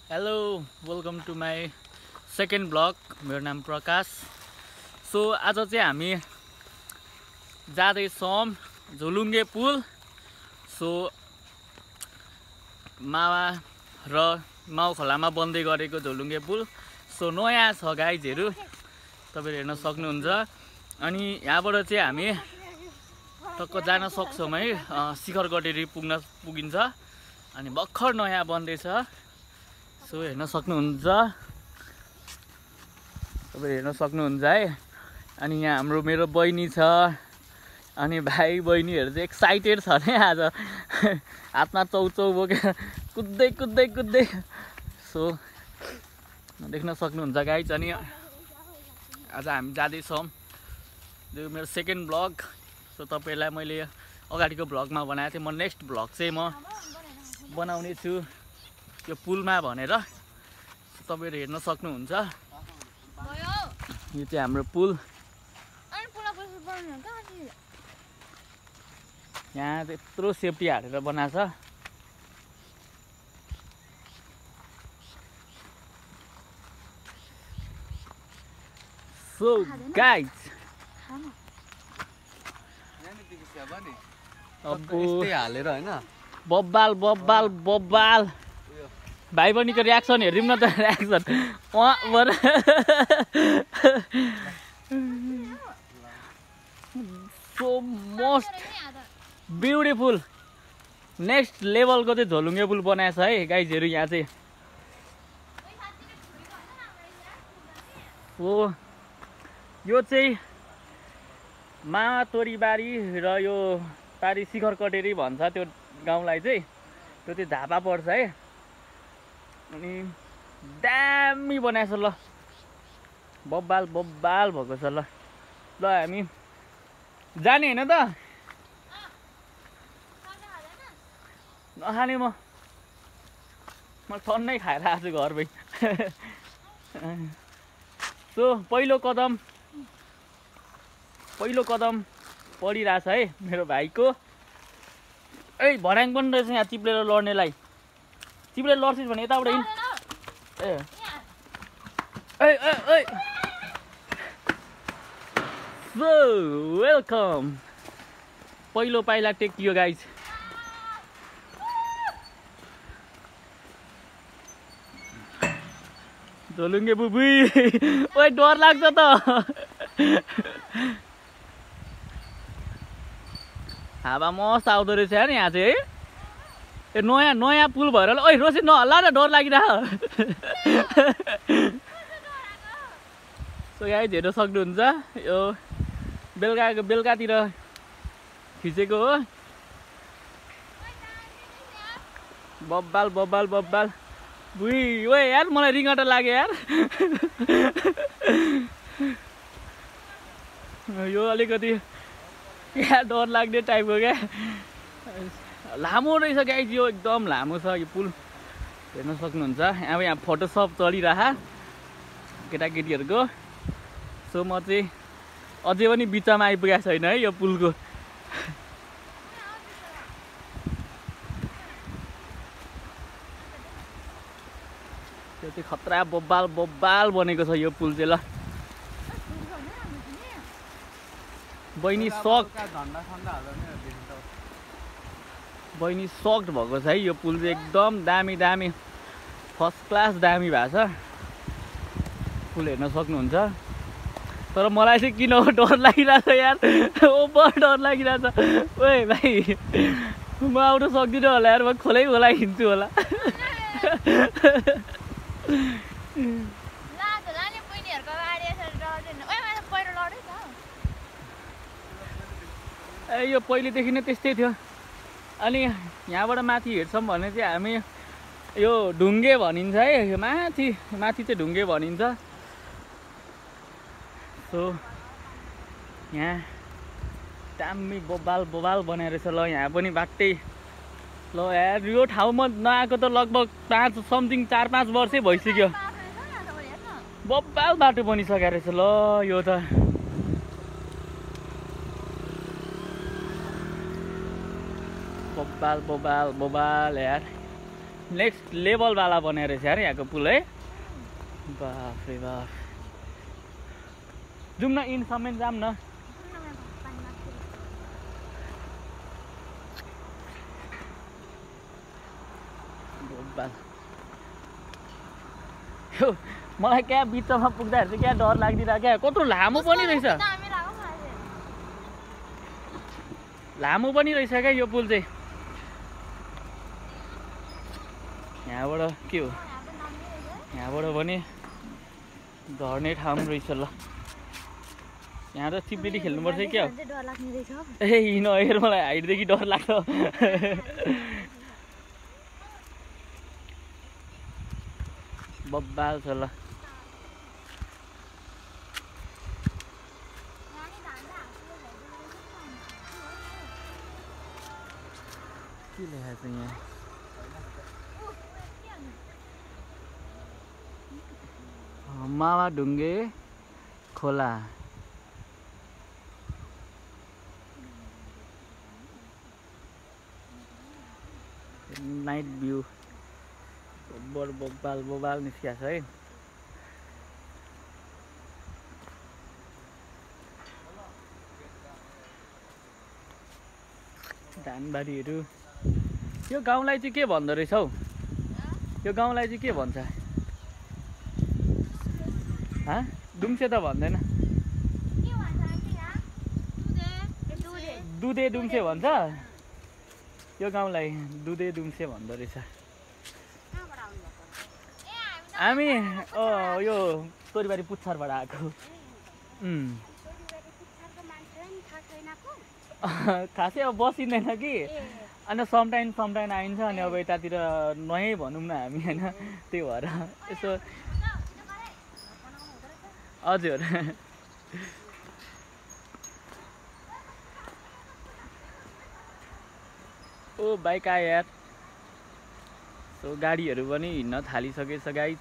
Hello welcome to my second blog. मेरो नाम प्रकाश। So आज चाहिँ हामी जाँदैछौँ झोलुङ्गे पुल। सो मावा र माउ खोलामा बन्दै गरेको झोलुङ्गे पुल। सो नयाँ छ गाइजहरू, तपाईँले हेर्न सक्नुहुन्छ। अनि यहाँबाट चाहिँ हामी टक्क जान सक्छौँ है, शिखर गटेरी पुगिन्छ। अनि भर्खर नयाँ बन्दैछ। सो हेर्न सक्नुहुन्छ, तपाईँ हेर्न सक्नुहुन्छ है। अनि यहाँ हाम्रो मेरो बहिनी छ, अनि भाइ बहिनीहरू चाहिँ एक्साइटेड छ नि आज। हातमा चौचौ बोकेर कुद्दै कुद्दै कुद्दै। सो देख्न सक्नुहुन्छ गाइज। अनि आज हामी जाँदैछौँ, यो मेरो सेकेन्ड ब्लग। सो तपाईँलाई मैले अगाडिको ब्लगमा बनाएको थिएँ, म नेक्स्ट ब्लग चाहिँ म बनाउने छु यो पुलमा भनेर। तपाईँहरू हेर्न सक्नुहुन्छ, यो चाहिँ हाम्रो पुल। यहाँ त्यत्रो सेफ्टी हालेर बनाएको छ। सो गाइज हालेर हैन, बब्बाल बब्बाल बब्बाल। भाइ बहिनीको रियाक्सन हेरौँ न त, reaction so most beautiful next लेभलको चाहिँ झोलुङ्गे पुल बनाएको छ है गाइजहरू। यहाँ चाहिँ हो, यो चाहिँ मावा तोरीबारी र यो पारी शिखर कटेरी भन्छ त्यो गाउँलाई चाहिँ। त्यो चाहिँ झापा पर्छ है। अनि दामी बनाएछ ल, बब्बाल बब्बाल भएको छ ल। ल हामी जाने होइन त? नखाने म टन्नै खाएर आएको छु घरमै। सो पहिलो कदम पडिरहेछ है मेरो भाइको। ए भर्याङ पनि रहेछ यहाँ चिप्लेर लड्नेलाई। चिप्लेर लड्छस् भने यताबाट हिँड। ए सो वेलकम। पहिलो पाइला टेकियो गाइज। झोलुङ्गे बुबुई, ओइ डर लाग्छ त। हावा मस्त आउँदो रहेछ नि यहाँ चाहिँ है। ए नयाँ पुल भएर ल। ओइ रोसी नहल्ला न, डर लागिरह। सो गाइज हेर्न सक्नुहुन्छ, यो बेलुकातिर खिचेको हो। बब्बाल बब्बाल बब्बाल बुई। ओए यार मलाई रिङ्गटा लाग्यो यार। यो अलिकति यहाँ डर लाग्ने टाइपको क्या। लामो रहेछ गाइज, यो एकदम लामो छ यो पुल। हेर्न सक्नुहुन्छ। अब यहाँ फोटोसप चलिरह केटाकेटीहरूको। सो म चाहिँ अझै पनि बिचमा आइपुगेको छैन है यो पुलको। त्यो चाहिँ खतरा बब्बाल बब्बाल बनेको छ यो पुल चाहिँ ल। बहिनी सक्ड भएको छ है यो पुल चाहिँ। एकदम दामी दामी फर्स्ट क्लास दामी भएको छ पुल, हेर्न सक्नुहुन्छ। तर मलाई चाहिँ किन डर लागिरहेछ यार, ओभर डर लागिरहेछ। ओए भाइ म आउन सक्दिनँ होला यार, म खोलै हिँड्छु होला। ए यो पहिलेदेखि नै त्यस्तै थियो। अनि यहाँबाट माथि हेर्छौँ भने चाहिँ हामी यो ढुङ्गे भनिन्छ है, माथि चाहिँ ढुङ्गे भनिन्छ। सो यहाँ दामी बब्बाल बब्बाल बनाएर रहेछ ल। यहाँ पनि बाटै ल यार, यो ठाउँमा नआएको त लगभग 4-5 वर्षै भइसक्यो। बब्बाल बाटो बनिसकेको रहेछ ल यो त। बब्बाल बब्बाल बब्बाल यार। नेक्स्ट लेभलवाला बनाएर रहेछ अरे यहाँको पुल है। बाफ रे बाफ। जाउँ न इनसम्म जाऊँ न। मलाई क्या बिचमा पुग्दाखेरि चाहिँ क्या डर लाग्दिरहेको क्या। कत्रो लामो पनि रहेछ, लामो पनि रहेछ क्या यो पुल चाहिँ। यहाँबाट के हो, यहाँबाट भने झर्ने ठाउँ रहेछ ल। यहाँ त चिप्लिटी खेल्नुपर्छ क्या हो। ए नहेर मलाई हाइटदेखि डर लाग्छ। बब्बाल छ ल। के लेखेको छ यहाँ? मावा ढुङ्गे खोला। नाइट भ्यू बब्बाल बब्बाल निस्किएको छ है। धानबारीहरू। यो गाउँलाई चाहिँ के भन्दो रहेछ हौ? यो गाउँलाई चाहिँ के भन्छ? दुम्से त भन्दैन, दुधे दुम्से भन्छ यो गाउँलाई। दुधे दुम्से भन्दो रहेछ। हामी यो तोरीबारी पुच्छरबाट आएको। खासै अब बसिँदैन कि, अनि समटाइम आइन्छ। अनि अब यतातिर नयाँ भनौँ न हामी होइन, त्यही भएर यसो। हजुर ओ बाइक आयो यार। सो गाडीहरू पनि हिँड्न थालिसकेछ गाइज।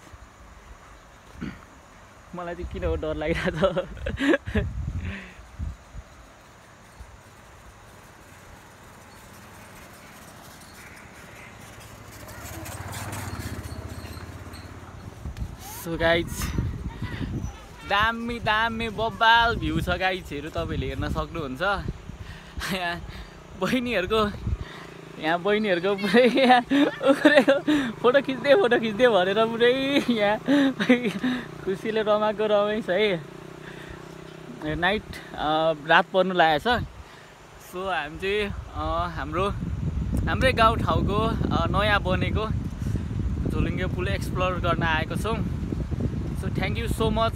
मलाई चाहिँ किन हो डर लागिरहेको छ। सो गाइज दामी दामी बब्बाल भ्यू छ गाइजहरू, तपाईँले हेर्न सक्नुहुन्छ। यहाँ बहिनीहरूको पुरै यहाँ फोटो खिच्दै भनेर पुरै यहाँ खुसीले रमाएको रमाइछ है। नाइट रात पर्नु लागेको छ। सो हामी चाहिँ हाम्रै गाउँठाउँको नयाँ बनेको झोलुङ्गे पुल एक्सप्लोर गर्न आएको छौँ। So thank you so much.